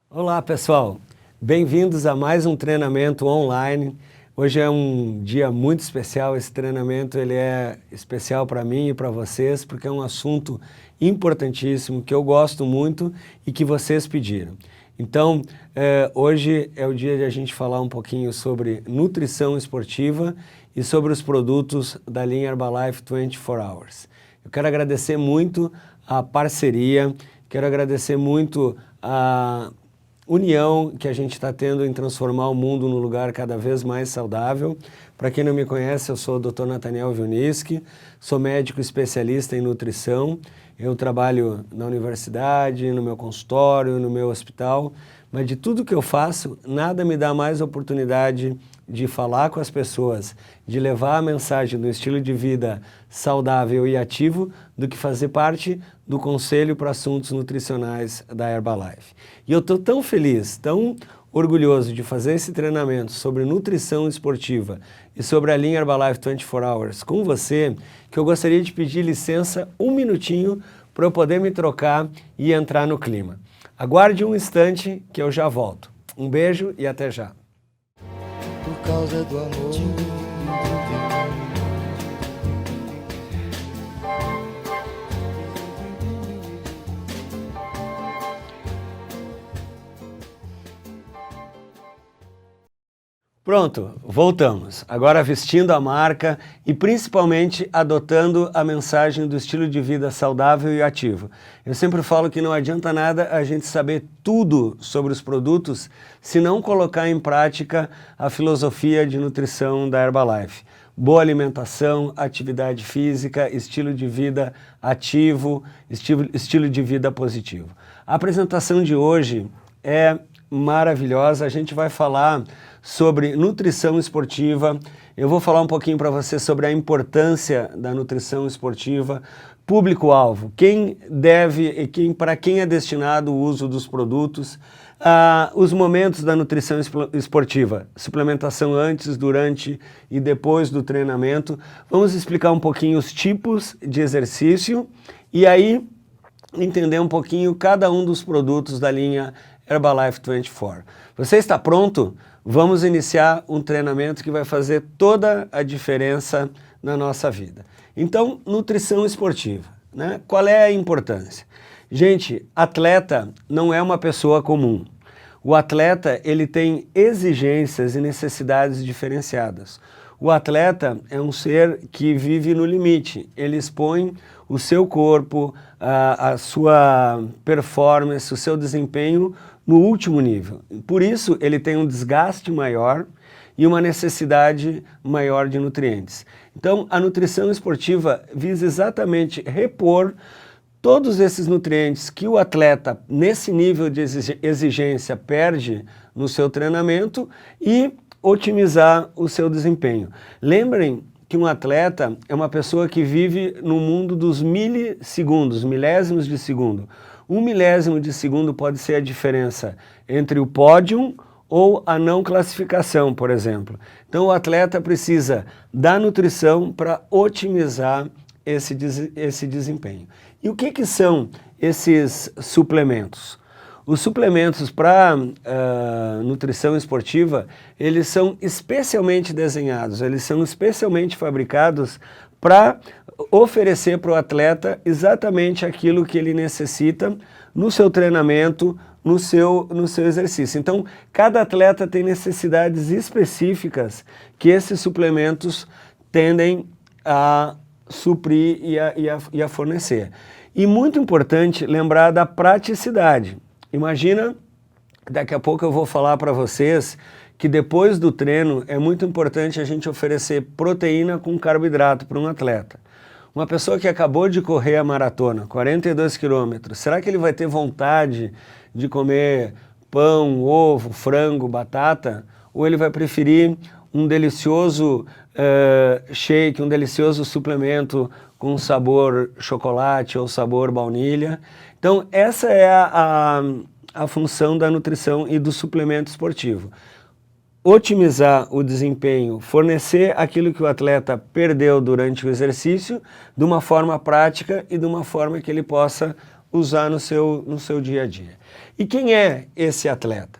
Olá pessoal, bem-vindos a mais um treinamento online. Hoje é um dia muito especial, esse treinamento ele é especial para mim e para vocês porque é um assunto importantíssimo que eu gosto muito e que vocês pediram. Então, hoje é o dia de a gente falar um pouquinho sobre nutrição esportiva e sobre os produtos da linha Herbalife 24 Hours. Eu quero agradecer muito a parceria, quero agradecer muito a união que a gente está tendo em transformar o mundo num lugar cada vez mais saudável. Para quem não me conhece, eu sou o Dr. Nathaniel Wilniski, sou médico especialista em nutrição. Eu trabalho na universidade, no meu consultório, no meu hospital, mas de tudo que eu faço, nada me dá mais oportunidade de falar com as pessoas, de levar a mensagem do estilo de vida saudável e ativo do que fazer parte do Conselho para Assuntos Nutricionais da Herbalife. E eu estou tão feliz, tão orgulhoso de fazer esse treinamento sobre nutrição esportiva e sobre a linha Herbalife 24 Hours com você, que eu gostaria de pedir licença um minutinho para eu poder me trocar e entrar no clima. Aguarde um instante que eu já volto. Um beijo e até já. Por causa do amor. Pronto, voltamos. Agora vestindo a marca e principalmente adotando a mensagem do estilo de vida saudável e ativo. Eu sempre falo que não adianta nada a gente saber tudo sobre os produtos se não colocar em prática a filosofia de nutrição da Herbalife. Boa alimentação, atividade física, estilo de vida ativo, estilo de vida positivo. A apresentação de hoje é maravilhosa, a gente vai falar sobre nutrição esportiva, eu vou falar um pouquinho para você sobre a importância da nutrição esportiva, público-alvo, quem deve e para quem é destinado o uso dos produtos, os momentos da nutrição esportiva, suplementação antes, durante e depois do treinamento, vamos explicar um pouquinho os tipos de exercício e aí entender um pouquinho cada um dos produtos da linha Herbalife 24. Você está pronto? Vamos iniciar um treinamento que vai fazer toda a diferença na nossa vida. Então, nutrição esportiva, né? Qual é a importância? Gente, atleta não é uma pessoa comum. O atleta, ele tem exigências e necessidades diferenciadas. O atleta é um ser que vive no limite, ele expõe o seu corpo, a sua performance, o seu desempenho no último nível. Por isso, ele tem um desgaste maior e uma necessidade maior de nutrientes. Então, a nutrição esportiva visa exatamente repor todos esses nutrientes que o atleta, nesse nível de exigência, perde no seu treinamento e otimizar o seu desempenho. Lembrem que um atleta é uma pessoa que vive no mundo dos milissegundos, milésimos de segundo. 1 milésimo de segundo pode ser a diferença entre o pódio ou a não classificação, por exemplo. Então o atleta precisa da nutrição para otimizar esse desempenho. E o que são esses suplementos? Os suplementos para nutrição esportiva, eles são especialmente desenhados, eles são especialmente fabricados para oferecer para o atleta exatamente aquilo que ele necessita no seu treinamento, no seu exercício. Então, cada atleta tem necessidades específicas que esses suplementos tendem a suprir e a fornecer. E muito importante lembrar da praticidade. Imagina, daqui a pouco eu vou falar para vocês que depois do treino é muito importante a gente oferecer proteína com carboidrato para um atleta. Uma pessoa que acabou de correr a maratona, 42 quilômetros, será que ele vai ter vontade de comer pão, ovo, frango, batata? Ou ele vai preferir um delicioso shake, um delicioso suplemento com sabor chocolate ou sabor baunilha? Então, essa é a função da nutrição e do suplemento esportivo. Otimizar o desempenho, fornecer aquilo que o atleta perdeu durante o exercício de uma forma prática e de uma forma que ele possa usar no seu dia a dia. E quem é esse atleta?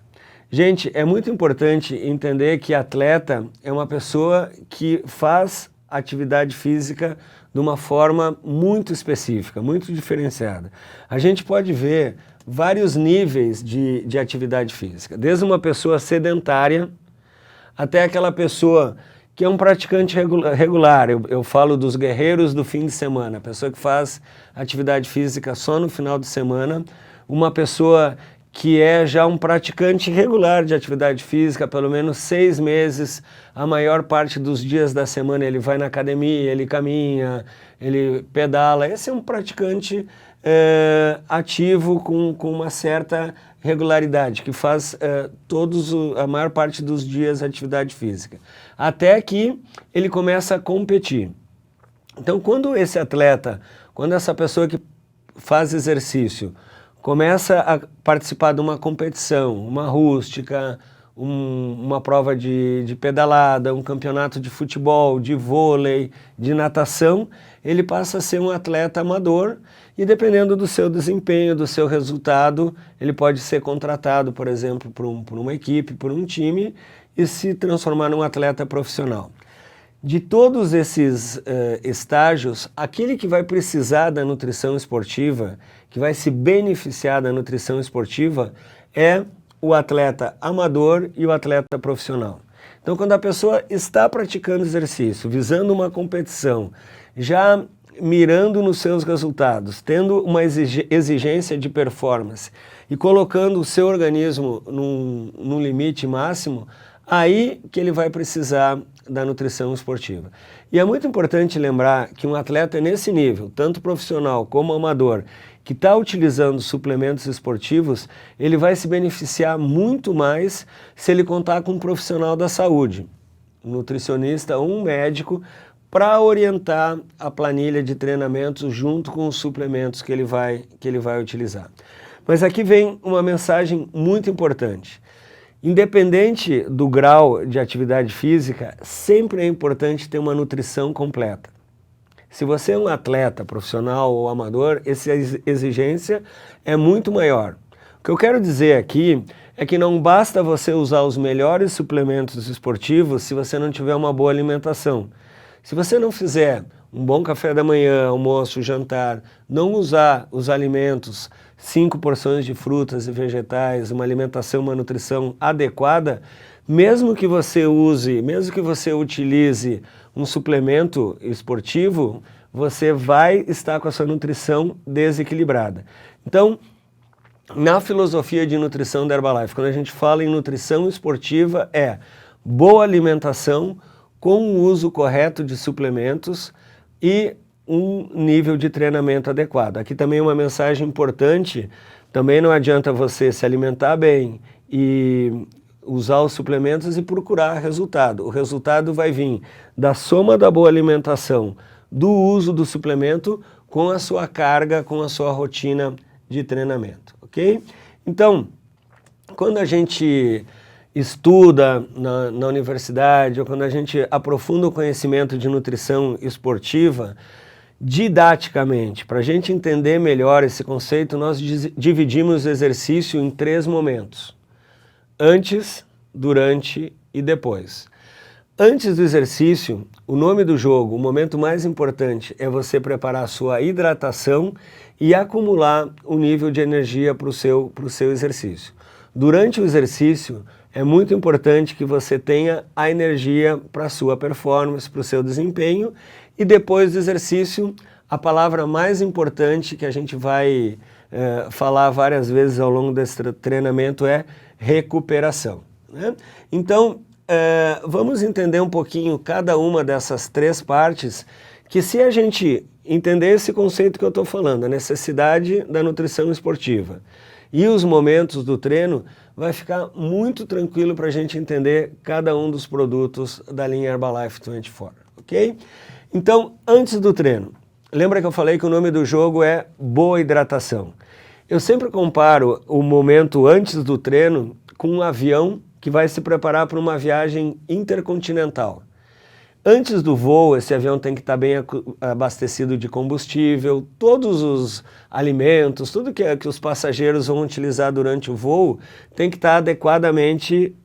Gente, é muito importante entender que atleta é uma pessoa que faz atividade física de uma forma muito específica, muito diferenciada. A gente pode ver vários níveis de atividade física, desde uma pessoa sedentária até aquela pessoa que é um praticante regular. Eu falo dos guerreiros do fim de semana, a pessoa que faz atividade física só no final de semana, uma pessoa que é já um praticante regular de atividade física, pelo menos 6 meses, a maior parte dos dias da semana ele vai na academia, ele caminha, ele pedala. Esse é um praticante ativo com uma certa regularidade, que faz a maior parte dos dias atividade física, até que ele começa a competir. Então, quando essa pessoa que faz exercício começa a participar de uma competição, uma rústica, uma prova de pedalada, um campeonato de futebol, de vôlei, de natação, ele passa a ser um atleta amador e, dependendo do seu desempenho, do seu resultado, ele pode ser contratado, por exemplo, por uma equipe, por um time e se transformar num atleta profissional. De todos esses estágios, aquele que vai precisar da nutrição esportiva, que vai se beneficiar da nutrição esportiva, é o atleta amador e o atleta profissional. Então, quando a pessoa está praticando exercício, visando uma competição, já mirando nos seus resultados, tendo uma exigência de performance e colocando o seu organismo num limite máximo, aí que ele vai precisar da nutrição esportiva. E é muito importante lembrar que um atleta nesse nível, tanto profissional como amador, que está utilizando suplementos esportivos, ele vai se beneficiar muito mais se ele contar com um profissional da saúde, um nutricionista ou um médico, para orientar a planilha de treinamentos junto com os suplementos que ele vai utilizar. Mas aqui vem uma mensagem muito importante. Independente do grau de atividade física, sempre é importante ter uma nutrição completa. Se você é um atleta profissional ou amador, essa exigência é muito maior. O que eu quero dizer aqui é que não basta você usar os melhores suplementos esportivos se você não tiver uma boa alimentação. Se você não fizer um bom café da manhã, almoço, jantar, não usar os alimentos, 5 porções de frutas e vegetais, uma alimentação, uma nutrição adequada, mesmo que você utilize um suplemento esportivo, você vai estar com a sua nutrição desequilibrada. Então, na filosofia de nutrição da Herbalife, quando a gente fala em nutrição esportiva, é boa alimentação com o uso correto de suplementos e um nível de treinamento adequado. Aqui também uma mensagem importante, também não adianta você se alimentar bem e usar os suplementos e procurar resultado. O resultado vai vir da soma da boa alimentação, do uso do suplemento com a sua carga, com a sua rotina de treinamento, ok? Então, quando a gente estuda na universidade ou quando a gente aprofunda o conhecimento de nutrição esportiva, didaticamente, para a gente entender melhor esse conceito, nós dividimos o exercício em 3 momentos: antes, durante e depois. Antes do exercício, o nome do jogo, o momento mais importante é você preparar a sua hidratação e acumular o nível de energia para o seu exercício. Durante o exercício, é muito importante que você tenha a energia para a sua performance, para o seu desempenho, e depois do exercício, a palavra mais importante que a gente vai falar várias vezes ao longo desse treinamento é recuperação, né? Então, vamos entender um pouquinho cada uma dessas 3 partes, que se a gente entender esse conceito que eu estou falando, a necessidade da nutrição esportiva e os momentos do treino, vai ficar muito tranquilo para a gente entender cada um dos produtos da linha Herbalife 24, ok? Então, antes do treino, lembra que eu falei que o nome do jogo é boa hidratação. Eu sempre comparo o momento antes do treino com um avião que vai se preparar para uma viagem intercontinental. Antes do voo, esse avião tem que estar bem abastecido de combustível, todos os alimentos, tudo que os passageiros vão utilizar durante o voo tem que estar adequadamente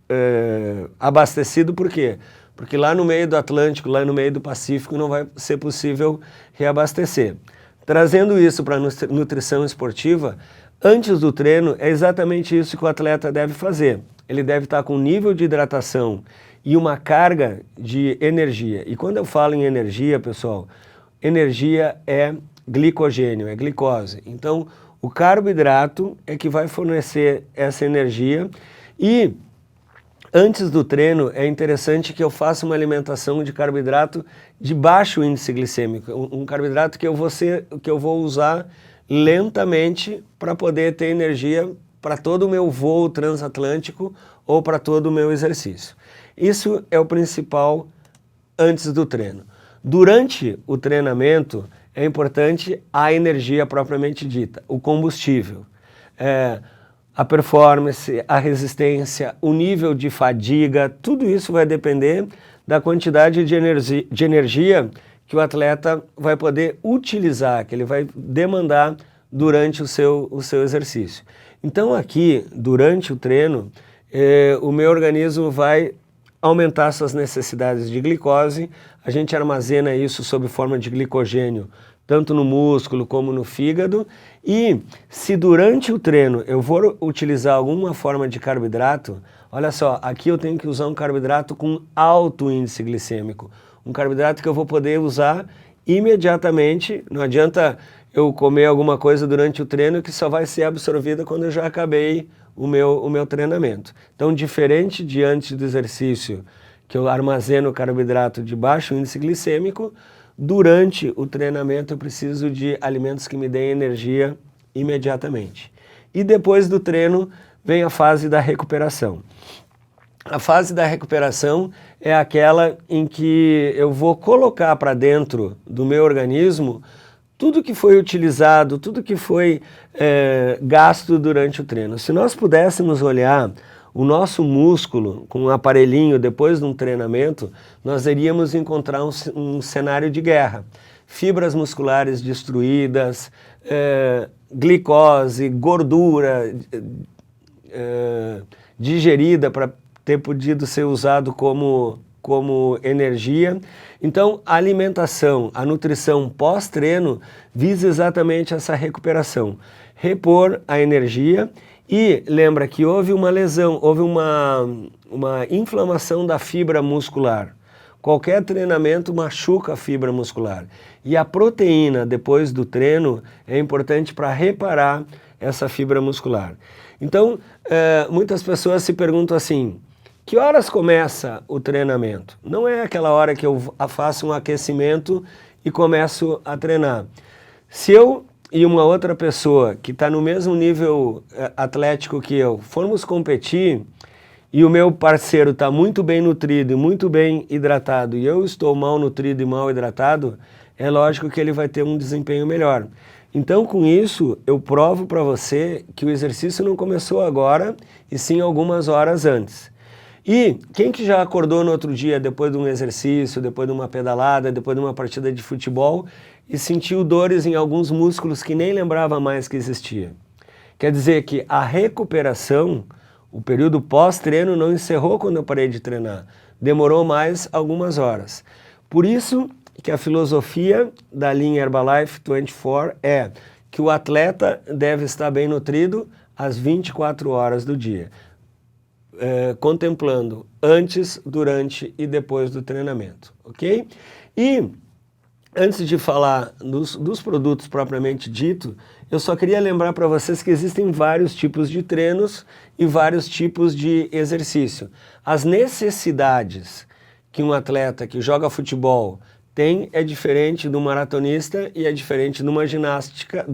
abastecido. Por quê? Porque lá no meio do Atlântico, lá no meio do Pacífico, não vai ser possível reabastecer. Trazendo isso para a nutrição esportiva, antes do treino, é exatamente isso que o atleta deve fazer. Ele deve estar com nível de hidratação e uma carga de energia. E quando eu falo em energia, pessoal, energia é glicogênio, é glicose. Então, o carboidrato é que vai fornecer essa energia. E antes do treino, é interessante que eu faça uma alimentação de carboidrato de baixo índice glicêmico, um carboidrato que eu vou usar lentamente para poder ter energia para todo o meu voo transatlântico ou para todo o meu exercício. Isso é o principal antes do treino. Durante o treinamento, é importante a energia propriamente dita, o combustível. A performance, a resistência, o nível de fadiga, tudo isso vai depender da quantidade de energia que o atleta vai poder utilizar, que ele vai demandar durante o seu exercício. Então aqui, durante o treino, o meu organismo vai aumentar suas necessidades de glicose, a gente armazena isso sob forma de glicogênio, tanto no músculo como no fígado, e se durante o treino eu vou utilizar alguma forma de carboidrato, olha só, aqui eu tenho que usar um carboidrato com alto índice glicêmico, um carboidrato que eu vou poder usar imediatamente, não adianta eu comer alguma coisa durante o treino que só vai ser absorvida quando eu já acabei o meu treinamento. Então, diferente de antes do exercício, que eu armazeno carboidrato de baixo índice glicêmico, durante o treinamento eu preciso de alimentos que me deem energia imediatamente. E depois do treino vem a fase da recuperação. A fase da recuperação é aquela em que eu vou colocar para dentro do meu organismo tudo que foi utilizado, tudo que foi gasto durante o treino. Se nós pudéssemos olhar o nosso músculo com um aparelhinho depois de um treinamento, nós iríamos encontrar um cenário de guerra. Fibras musculares destruídas, glicose, gordura digerida para ter podido ser usado como energia. Então, a alimentação, a nutrição pós-treino visa exatamente essa recuperação, repor a energia. E lembra que houve uma lesão, houve uma inflamação da fibra muscular. Qualquer treinamento machuca a fibra muscular. E a proteína, depois do treino, é importante para reparar essa fibra muscular. Então, muitas pessoas se perguntam assim, que horas começa o treinamento? Não é aquela hora que eu faço um aquecimento e começo a treinar. Se eu e uma outra pessoa que está no mesmo nível atlético que eu formos competir e o meu parceiro está muito bem nutrido e muito bem hidratado e eu estou mal nutrido e mal hidratado, é lógico que ele vai ter um desempenho melhor. Então, com isso, eu provo para você que o exercício não começou agora e sim algumas horas antes. E quem que já acordou no outro dia, depois de um exercício, depois de uma pedalada, depois de uma partida de futebol e sentiu dores em alguns músculos que nem lembrava mais que existia? Quer dizer que a recuperação, o período pós-treino não encerrou quando eu parei de treinar, demorou mais algumas horas. Por isso que a filosofia da linha Herbalife 24 é que o atleta deve estar bem nutrido às 24 horas do dia. Contemplando antes, durante e depois do treinamento, ok? E antes de falar dos produtos propriamente dito, eu só queria lembrar para vocês que existem vários tipos de treinos e vários tipos de exercício. As necessidades que um atleta que joga futebol tem é diferente do maratonista e é diferente de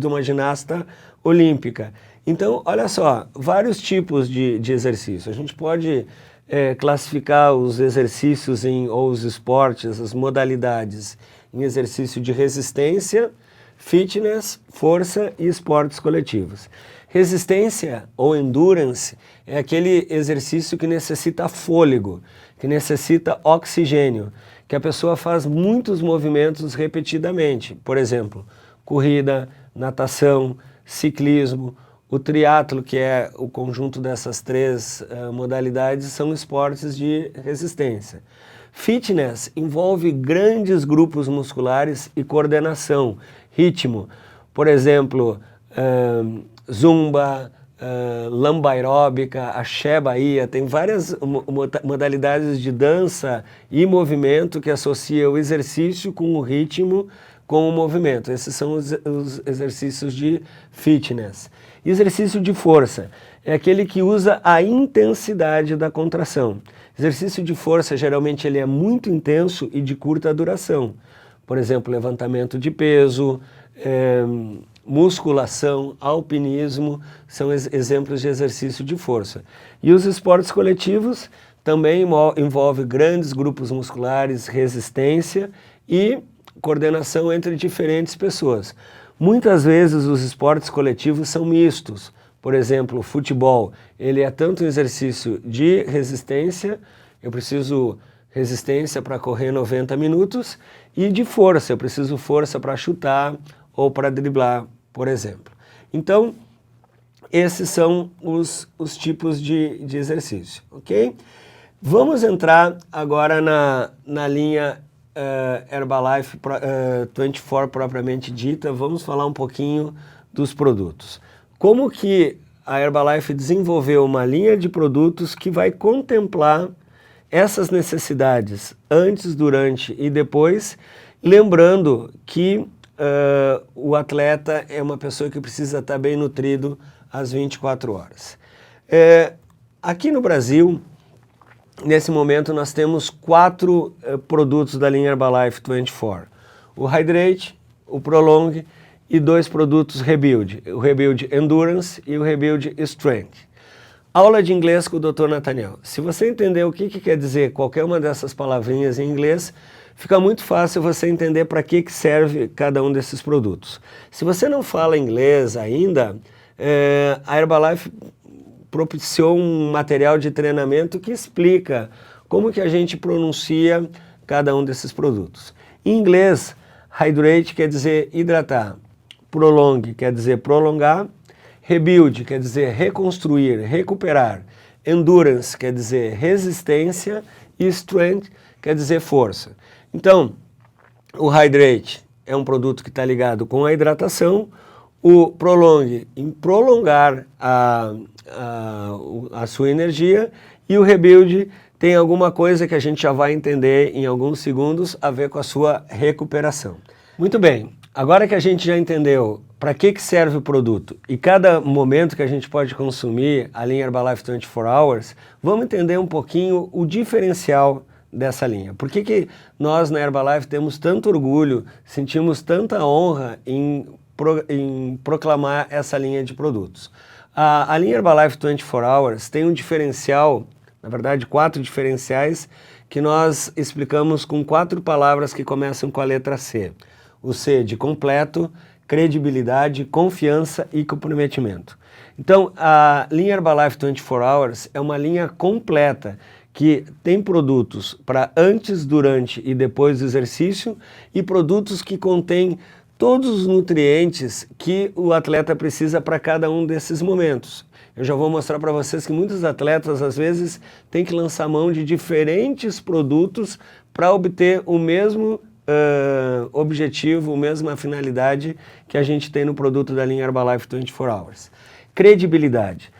uma ginasta olímpica. Então, olha só, vários tipos de exercício. A gente pode classificar os exercícios ou os esportes, as modalidades, em exercício de resistência, fitness, força e esportes coletivos. Resistência ou endurance é aquele exercício que necessita fôlego, que necessita oxigênio, que a pessoa faz muitos movimentos repetidamente. Por exemplo, corrida, natação, ciclismo, o triatlo, que é o conjunto dessas três modalidades, são esportes de resistência. Fitness envolve grandes grupos musculares e coordenação, ritmo. Por exemplo, zumba, lamba aeróbica, axé Bahia, tem várias modalidades de dança e movimento que associam o exercício com o ritmo, com o movimento. Esses são os exercícios de fitness. Exercício de força é aquele que usa a intensidade da contração. Exercício de força, geralmente, ele é muito intenso e de curta duração. Por exemplo, levantamento de peso, musculação, alpinismo, são exemplos de exercício de força. E os esportes coletivos também envolvem grandes grupos musculares, resistência e coordenação entre diferentes pessoas. Muitas vezes os esportes coletivos são mistos. Por exemplo, o futebol, ele é tanto um exercício de resistência, eu preciso resistência para correr 90 minutos, e de força, eu preciso força para chutar ou para driblar, por exemplo. Então, esses são os tipos de exercício, ok? Vamos entrar agora na linha Herbalife 24 propriamente dita. Vamos falar um pouquinho dos produtos. Como que a Herbalife desenvolveu uma linha de produtos que vai contemplar essas necessidades antes, durante e depois, lembrando que o atleta é uma pessoa que precisa estar bem nutrido às 24 horas. Aqui no Brasil, nesse momento, nós temos 4 produtos da linha Herbalife 24. O Hydrate, o Prolong e 2 produtos Rebuild. O Rebuild Endurance e o Rebuild Strength. Aula de inglês com o Dr. Nathaniel. Se você entender o que quer dizer qualquer uma dessas palavrinhas em inglês, fica muito fácil você entender para que serve cada um desses produtos. Se você não fala inglês ainda, a Herbalife propiciou um material de treinamento que explica como que a gente pronuncia cada um desses produtos. Em inglês, Hydrate quer dizer hidratar, Prolong quer dizer prolongar, Rebuild quer dizer reconstruir, recuperar, Endurance quer dizer resistência e Strength quer dizer força. Então, o Hydrate é um produto que está ligado com a hidratação, o Prolong em prolongar a sua energia, e o Rebuild tem alguma coisa que a gente já vai entender em alguns segundos a ver com a sua recuperação. Muito bem, agora que a gente já entendeu para que serve o produto e cada momento que a gente pode consumir a linha Herbalife 24 Hours, vamos entender um pouquinho o diferencial dessa linha. Por que nós na Herbalife temos tanto orgulho, sentimos tanta honra em proclamar essa linha de produtos? A linha Herbalife 24 Hours tem um diferencial, na verdade 4 diferenciais, que nós explicamos com 4 palavras que começam com a letra C. O C de completo, credibilidade, confiança e comprometimento. Então, a linha Herbalife 24 Hours é uma linha completa que tem produtos para antes, durante e depois do exercício e produtos que contêm todos os nutrientes que o atleta precisa para cada um desses momentos. Eu já vou mostrar para vocês que muitos atletas, às vezes, têm que lançar mão de diferentes produtos para obter o mesmo objetivo, a mesma finalidade que a gente tem no produto da linha Herbalife 24 Hours. Credibilidade.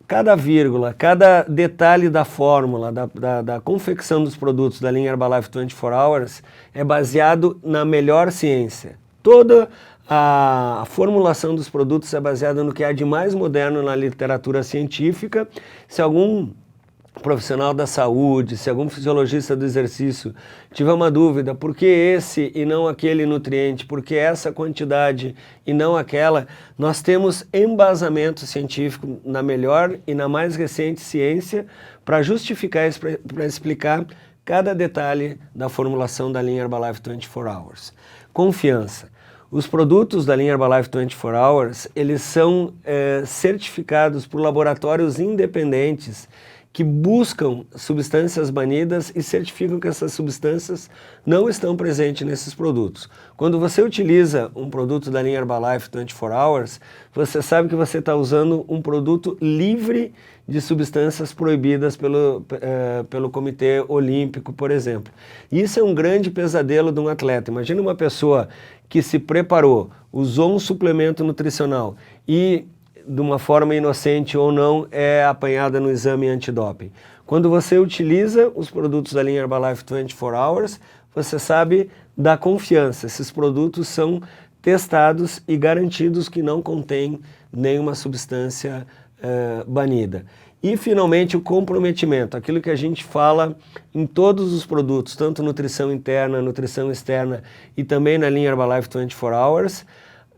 Cada vírgula, cada detalhe da fórmula, da confecção dos produtos da linha Herbalife 24 Hours é baseado na melhor ciência. Toda a formulação dos produtos é baseada no que há de mais moderno na literatura científica. Se algum profissional da saúde, se algum fisiologista do exercício tiver uma dúvida, por que esse e não aquele nutriente, por que essa quantidade e não aquela, nós temos embasamento científico na melhor e na mais recente ciência para justificar isso, para explicar cada detalhe da formulação da linha Herbalife 24 Hours. Confiança. Os produtos da linha Herbalife 24 Hours, eles são certificados por laboratórios independentes que buscam substâncias banidas e certificam que essas substâncias não estão presentes nesses produtos. Quando você utiliza um produto da linha Herbalife 24 Hours, você sabe que você está usando um produto livre de substâncias proibidas pelo Comitê Olímpico, por exemplo. Isso é um grande pesadelo de um atleta. Imagina uma pessoa que se preparou, usou um suplemento nutricional e, de uma forma inocente ou não, é apanhada no exame antidoping. Quando você utiliza os produtos da linha Herbalife 24 Hours, você sabe da confiança. Esses produtos são testados e garantidos que não contêm nenhuma substância banida. E, finalmente, o comprometimento, aquilo que a gente fala em todos os produtos, tanto nutrição interna, nutrição externa e também na linha Herbalife 24 Hours,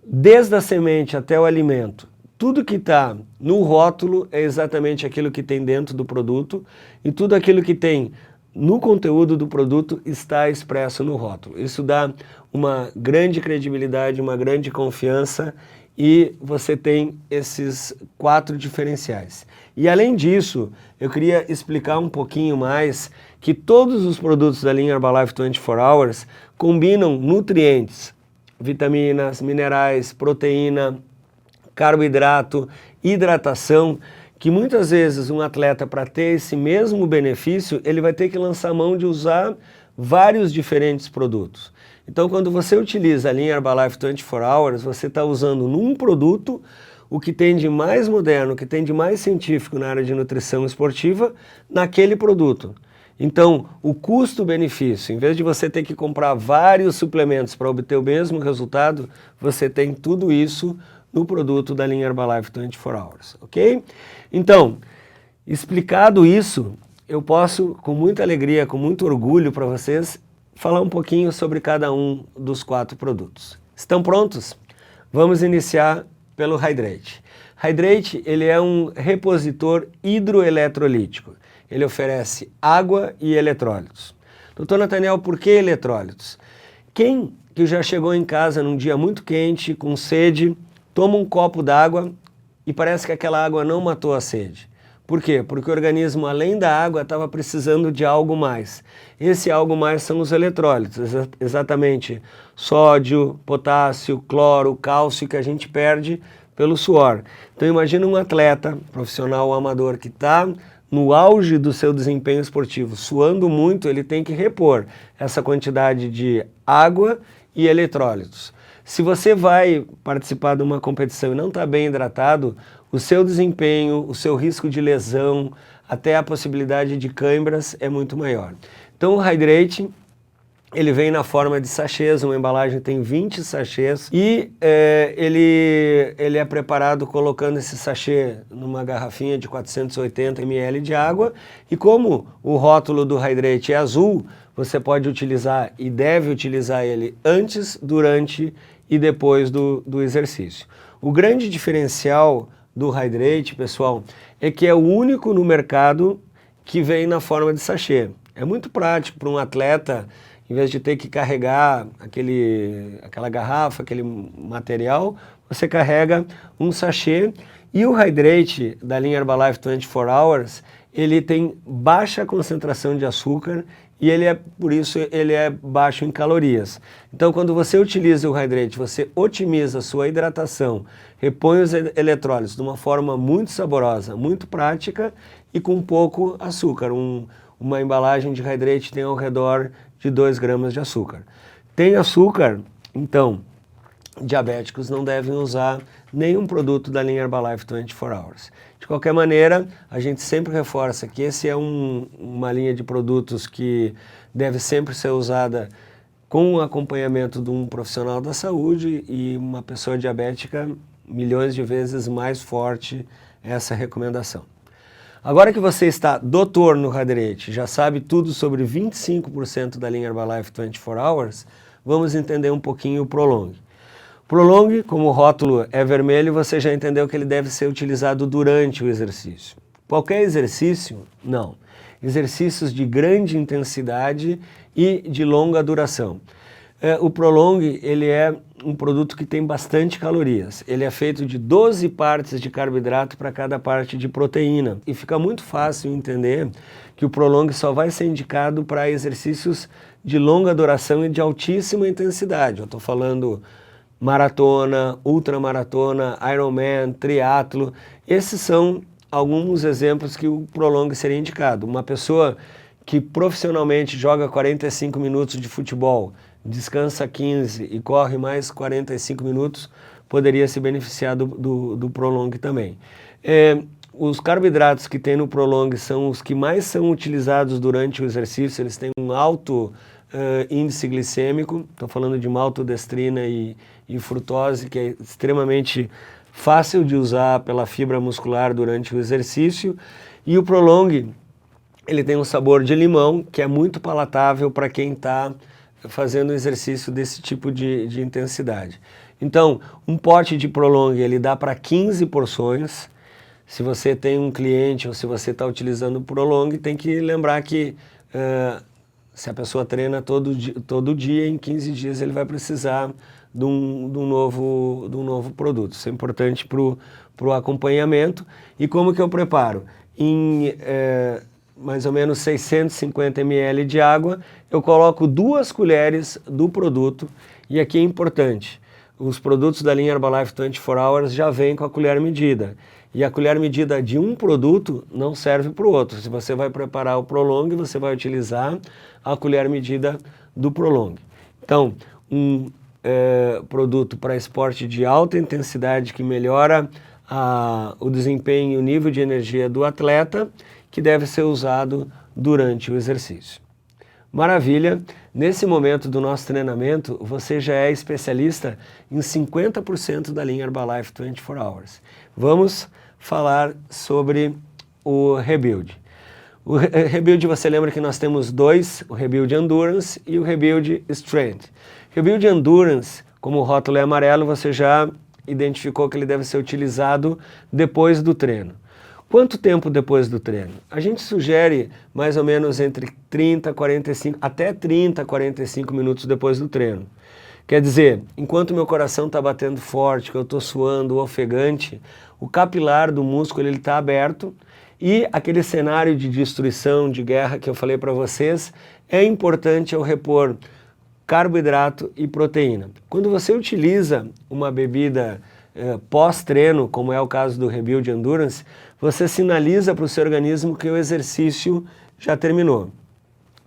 desde a semente até o alimento. Tudo que está no rótulo é exatamente aquilo que tem dentro do produto e tudo aquilo que tem no conteúdo do produto está expresso no rótulo. Isso dá uma grande credibilidade, uma grande confiança e você tem esses 4 diferenciais. E além disso, eu queria explicar um pouquinho mais que todos os produtos da linha Herbalife 24 Hours combinam nutrientes, vitaminas, minerais, proteína, carboidrato, hidratação, que muitas vezes um atleta, para ter esse mesmo benefício, ele vai ter que lançar mão de usar vários diferentes produtos. Então, quando você utiliza a linha Herbalife 24 Hours, você está usando num produto o que tem de mais moderno, o que tem de mais científico na área de nutrição esportiva, naquele produto. Então, o custo-benefício, em vez de você ter que comprar vários suplementos para obter o mesmo resultado, você tem tudo isso no produto da linha Herbalife 24 Hours, ok? Então, explicado isso, eu posso, com muita alegria, com muito orgulho para vocês, falar um pouquinho sobre cada um dos 4 produtos. Estão prontos? Vamos iniciar pelo Hydrate. Hydrate, ele é um repositor hidroeletrolítico. Ele oferece água e eletrólitos. Doutor Nathaniel, por que eletrólitos? Quem que já chegou em casa num dia muito quente, com sede, toma um copo d'água e parece que aquela água não matou a sede? Por quê? Porque o organismo, além da água, estava precisando de algo mais. Esse algo mais são os eletrólitos, exatamente sódio, potássio, cloro, cálcio, que a gente perde pelo suor. Então imagina um atleta profissional ou amador que está no auge do seu desempenho esportivo, suando muito, ele tem que repor essa quantidade de água e eletrólitos. Se você vai participar de uma competição e não está bem hidratado, o seu desempenho, o seu risco de lesão, até a possibilidade de câimbras é muito maior. Então o Hydrate, ele vem na forma de sachês, uma embalagem tem 20 sachês e ele é preparado colocando esse sachê numa garrafinha de 480 ml de água e como o rótulo do Hydrate é azul, você pode utilizar e deve utilizar ele antes, durante e depois do exercício. O grande diferencial do Hydrate, pessoal, é que é o único no mercado que vem na forma de sachê. É muito prático para um atleta, em vez de ter que carregar aquela garrafa, aquele material, você carrega um sachê. E o Hydrate da linha Herbalife 24 Hours, ele tem baixa concentração de açúcar e por isso ele é baixo em calorias. Então, quando você utiliza o Hydrate, você otimiza a sua hidratação, repõe os eletrólitos de uma forma muito saborosa, muito prática e com pouco açúcar. Uma embalagem de Hydrate tem ao redor de 2 gramas de açúcar. Tem açúcar? Então, diabéticos não devem usar nenhum produto da linha Herbalife 24 Hours. De qualquer maneira, a gente sempre reforça que esse é uma linha de produtos que deve sempre ser usada com o acompanhamento de um profissional da saúde e uma pessoa diabética milhões de vezes mais forte essa recomendação. Agora que você está doutor no Hydrate, já sabe tudo sobre 25% da linha Herbalife 24 Hours, vamos entender um pouquinho o Prolong. Prolong, como o rótulo é vermelho, você já entendeu que ele deve ser utilizado durante o exercício. Qualquer exercício? Não. Exercícios de grande intensidade e de longa duração. O Prolong, ele é um produto que tem bastante calorias. Ele é feito de 12 partes de carboidrato para cada parte de proteína. E fica muito fácil entender que o Prolong só vai ser indicado para exercícios de longa duração e de altíssima intensidade. Eu estou falando maratona, ultramaratona, Ironman, triatlo. Esses são alguns exemplos que o Prolong seria indicado. Uma pessoa que profissionalmente joga 45 minutos de futebol, descansa 15 e corre mais 45 minutos, poderia se beneficiar do Prolong também. Os carboidratos que tem no Prolong são os que mais são utilizados durante o exercício, eles têm um alto índice glicêmico, estou falando de maltodestrina e frutose, que é extremamente fácil de usar pela fibra muscular durante o exercício, e o Prolong, ele tem um sabor de limão, que é muito palatável para quem está fazendo exercício desse tipo de intensidade. Então, um pote de Prolong, ele dá para 15 porções. Se você tem um cliente ou se você está utilizando o Prolong, tem que lembrar que se a pessoa treina todo dia, em 15 dias ele vai precisar de um novo produto. Isso é importante para o acompanhamento. E como que eu preparo? Em mais ou menos 650 ml de água, eu coloco 2 colheres do produto, e aqui é importante, os produtos da linha Herbalife 24 Hours já vêm com a colher medida, e a colher medida de um produto não serve para o outro. Se você vai preparar o Prolong, você vai utilizar a colher medida do Prolong. Então, um produto para esporte de alta intensidade que melhora o desempenho e o nível de energia do atleta, que deve ser usado durante o exercício. Maravilha! Nesse momento do nosso treinamento, você já é especialista em 50% da linha Herbalife 24 Hours. Vamos falar sobre o Rebuild. O Rebuild, você lembra que nós temos dois, o Rebuild Endurance e o Rebuild Strength. Rebuild Endurance, como o rótulo é amarelo, você já identificou que ele deve ser utilizado depois do treino. Quanto tempo depois do treino? A gente sugere mais ou menos entre 30 a 45 minutos depois do treino. Quer dizer, enquanto meu coração está batendo forte, que eu estou suando, ofegante, o capilar do músculo está aberto, e aquele cenário de destruição, de guerra que eu falei para vocês, é importante eu repor carboidrato e proteína. Quando você utiliza uma bebida pós-treino, como é o caso do Rebuild Endurance, você sinaliza para o seu organismo que o exercício já terminou.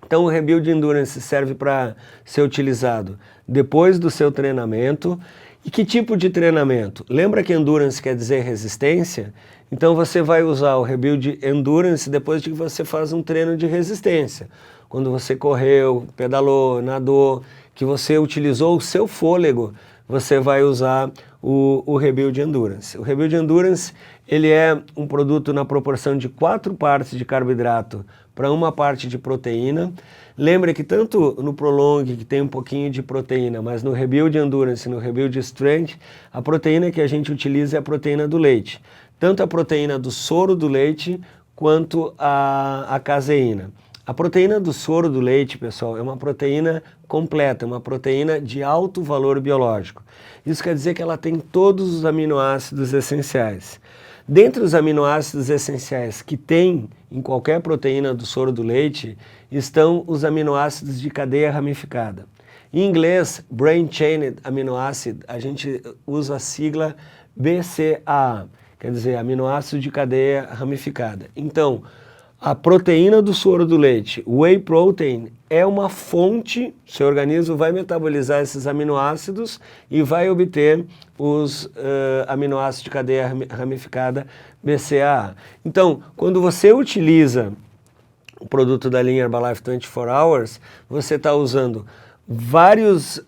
Então o Rebuild Endurance serve para ser utilizado depois do seu treinamento. E que tipo de treinamento? Lembra que Endurance quer dizer resistência? Então você vai usar o Rebuild Endurance depois de que você faz um treino de resistência. Quando você correu, pedalou, nadou, que você utilizou o seu fôlego, você vai usar o Rebuild Endurance. O Rebuild Endurance, ele é um produto na proporção de 4 partes de carboidrato para 1 parte de proteína. Lembre que tanto no Prolong, que tem um pouquinho de proteína, mas no Rebuild Endurance e no Rebuild Strength, a proteína que a gente utiliza é a proteína do leite. Tanto a proteína do soro do leite, quanto a caseína. A proteína do soro do leite, pessoal, é uma proteína completa, uma proteína de alto valor biológico. Isso quer dizer que ela tem todos os aminoácidos essenciais. Dentre os aminoácidos essenciais que tem em qualquer proteína do soro do leite, estão os aminoácidos de cadeia ramificada. Em inglês, Brain Chain Amino Acid, a gente usa a sigla BCAA, quer dizer, aminoácido de cadeia ramificada. Então, a proteína do soro do leite, o whey protein, é uma fonte, seu organismo vai metabolizar esses aminoácidos e vai obter os aminoácidos de cadeia ramificada BCAA. Então, quando você utiliza o produto da linha Herbalife 24 Hours, você está usando vários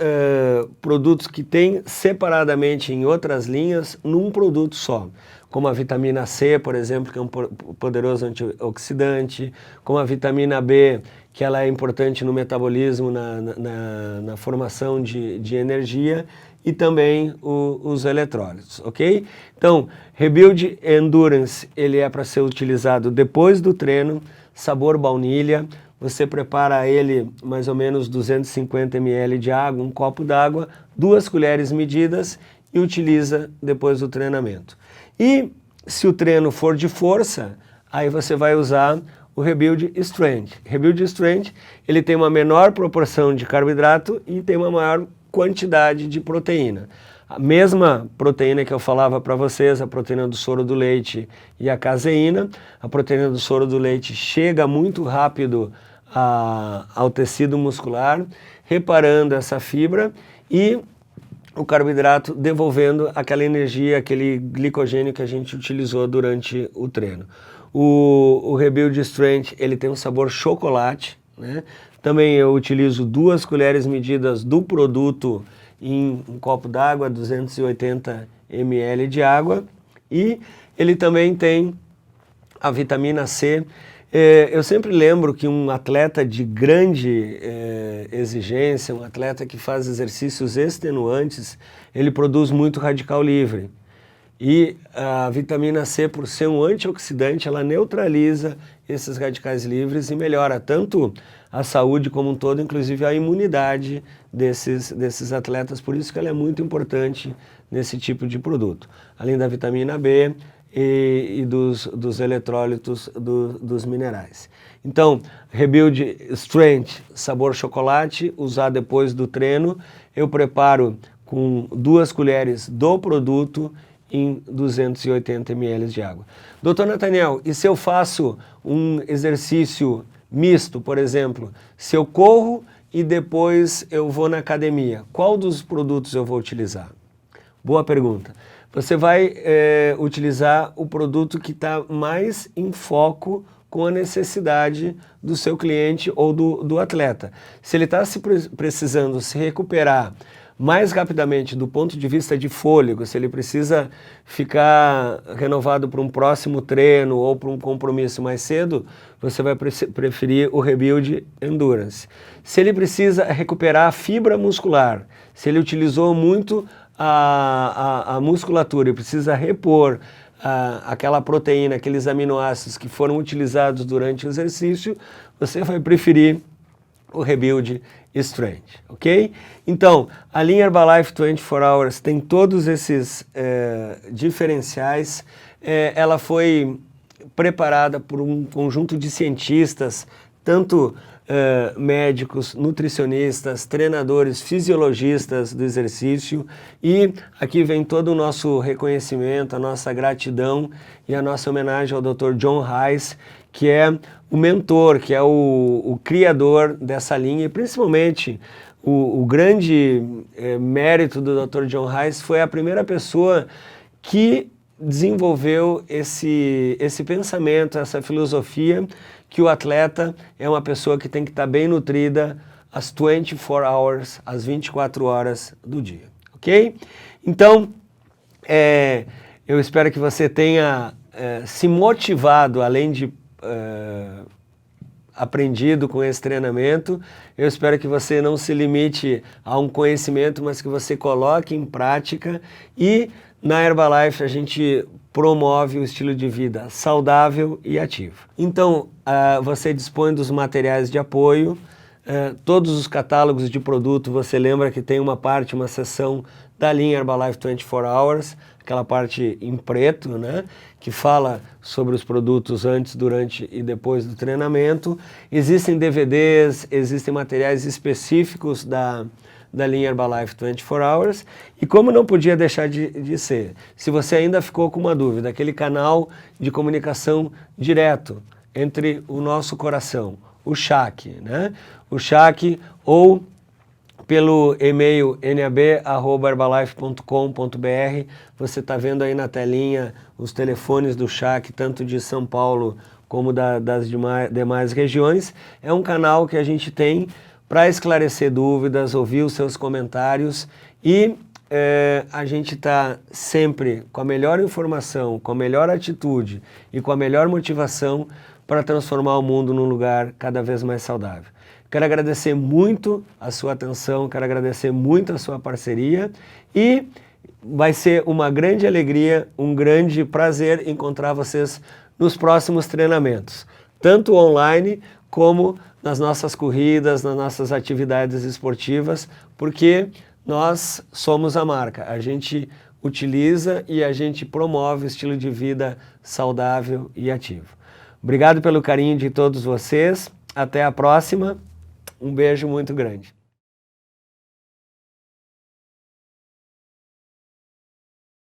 produtos que tem separadamente em outras linhas num produto só, como a vitamina C, por exemplo, que é um poderoso antioxidante, como a vitamina B, que ela é importante no metabolismo, na formação de energia, e também os eletrólitos, ok? Então, Rebuild Endurance, ele é para ser utilizado depois do treino, sabor baunilha. você prepara ele mais ou menos 250 ml de água, um copo d'água, 2 colheres medidas e utiliza depois do treinamento. E se o treino for de força, aí você vai usar o Rebuild Strength. Rebuild Strength, ele tem uma menor proporção de carboidrato e tem uma maior quantidade de proteína. A mesma proteína que eu falava para vocês, a proteína do soro do leite e a caseína. A proteína do soro do leite chega muito rápido ao tecido muscular, reparando essa fibra, e o carboidrato devolvendo aquela energia, aquele glicogênio que a gente utilizou durante o treino. O Rebuild Strength, ele tem um sabor chocolate, né? Também eu utilizo 2 colheres medidas do produto em um copo d'água, 280 ml de água, e ele também tem a vitamina C. Eu sempre lembro que um atleta de grande exigência, um atleta que faz exercícios extenuantes, ele produz muito radical livre. E a vitamina C, por ser um antioxidante, ela neutraliza esses radicais livres e melhora tanto a saúde como um todo, inclusive a imunidade desses atletas. Por isso que ela é muito importante nesse tipo de produto. Além da vitamina B e dos eletrólitos dos minerais. Então, Rebuild Strength, sabor chocolate, usar depois do treino. Eu preparo com 2 colheres do produto em 280 ml de água. Doutor Nathaniel, e se eu faço um exercício misto, por exemplo, se eu corro e depois eu vou na academia, qual dos produtos eu vou utilizar? Boa pergunta. Você vai utilizar o produto que está mais em foco com a necessidade do seu cliente ou do atleta. Se ele está precisando se recuperar mais rapidamente do ponto de vista de fôlego, se ele precisa ficar renovado para um próximo treino ou para um compromisso mais cedo, você vai preferir o Rebuild Endurance. Se ele precisa recuperar a fibra muscular, se ele utilizou muito a musculatura e precisa repor aquela proteína, aqueles aminoácidos que foram utilizados durante o exercício, você vai preferir o Rebuild Strength, ok? Então, a linha Herbalife 24 Hours tem todos esses diferenciais. Ela foi preparada por um conjunto de cientistas, tanto médicos, nutricionistas, treinadores, fisiologistas do exercício, e aqui vem todo o nosso reconhecimento, a nossa gratidão e a nossa homenagem ao Dr. John Heiss, que é o mentor, que é o criador dessa linha, e principalmente o grande mérito do Dr. John Heiss foi a primeira pessoa que desenvolveu esse pensamento, essa filosofia, que o atleta é uma pessoa que tem que estar bem nutrida às 24 hours, às 24 horas do dia, ok? Então, eu espero que você tenha se motivado, além de aprendido com esse treinamento. Eu espero que você não se limite a um conhecimento, mas que você coloque em prática. E na Herbalife a gente promove o estilo de vida saudável e ativo. Então, você dispõe dos materiais de apoio, todos os catálogos de produto. Você lembra que tem uma seção da linha Herbalife 24 Hours, aquela parte em preto, né, que fala sobre os produtos antes, durante e depois do treinamento. Existem DVDs, existem materiais específicos da linha Herbalife 24 Hours, e como não podia deixar de ser, se você ainda ficou com uma dúvida, aquele canal de comunicação direto entre o nosso coração, o CHAC, né? O CHAC, ou pelo e-mail nab@herbalife.com.br. Você está vendo aí na telinha os telefones do CHAC, tanto de São Paulo como das demais regiões. É um canal que a gente tem para esclarecer dúvidas, ouvir os seus comentários, e a gente está sempre com a melhor informação, com a melhor atitude e com a melhor motivação para transformar o mundo num lugar cada vez mais saudável. Quero agradecer muito a sua atenção, quero agradecer muito a sua parceria, e vai ser uma grande alegria, um grande prazer encontrar vocês nos próximos treinamentos, tanto online como nas nossas corridas, nas nossas atividades esportivas, porque nós somos a marca. A gente utiliza e a gente promove o estilo de vida saudável e ativo. Obrigado pelo carinho de todos vocês. Até a próxima. Um beijo muito grande.